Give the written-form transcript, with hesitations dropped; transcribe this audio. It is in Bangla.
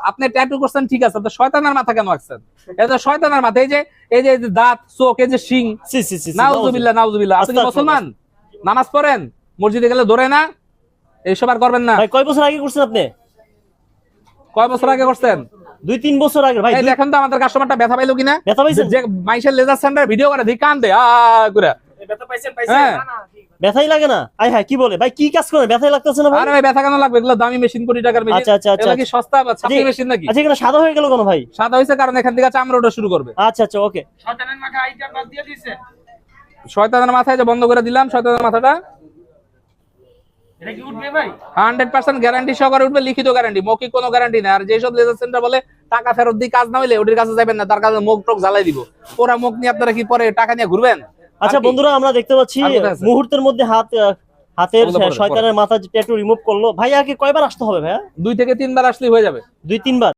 আপনি ট্যাটু করছেন ঠিক আছে, তো শয়তানের মাথা কেন আঁকছেন? এটা তো শয়তানের মাথা। এই যে দাঁত, চোখ, এই যে শিং। নাউজুবিল্লাহ নাউজুবিল্লাহ। আপনি কি মুসলমান? নামাজ পড়েন, মসজিদে গেলে ধরে না? এইসব আর করবেন না। ভাই কয় বছর আগে করছেন আপনি? কয় বছর আগে করছেন? 2-3 বছর আগে ভাই। দেখেন তো আমাদের কাস্টমারটা ব্যথা পাইলো কিনা। ব্যথা পাইছেন? যে মাইশের লেজার সেন্টার ভিডিও করে দিই কান দে করে ব্যথা পাইছেন। হ্যাঁ, ব্যথাই লাগে না? আয় হ্যাঁ, কি বলে ভাই, কি কাজ করে ব্যথাই লাগতেছে না ভাই? আরে ভাই ব্যথা কেন লাগবে? এগুলো দামি মেশিন, কোটি টাকার মেশিন। আচ্ছা। এগুলো কি সস্তা বা ছাপি মেশিন নাকি? আচ্ছা, এখানে সাদা হয়ে গেল কেন ভাই? সাদা হয়েছে কারণ এখান থেকে চামড়া ওঠা শুরু করবে। আচ্ছা, ওকে। শয়তানের মাথা আইটা বাদ দিয়ে দিয়েছে। শয়তানের মাথায় যে বন্ধ করে দিলাম, শয়তানের মাথাটা। এটা কি উঠবে ভাই? 100% গ্যারান্টি সহকারে উঠবে, লিখিত গ্যারান্টি, মৌখিক কোনো গ্যারান্টি না। আর যেসব লেজার সেন্টার বলে টাকা ফেরত দিয়ে কাজ না হইলে ওদের কাছে যাবেন না, তার কাছে মুখ টক জ্বালাই দিব। ওরা মুখ নিয়ে আপনারা কি পরে টাকা নিয়ে ঘুরবেন? আচ্ছা বন্ধুরা, আমরা দেখতে পাচ্ছি মুহূর্তের মধ্যে হাতের শয়তানের মাথা ট্যাটু রিমুভ করলো। ভাই আগে কয়বার আসতে হবে ভাইয়া? 2 থেকে 3 বার আসলেই হয়ে যাবে। 2-3 বার?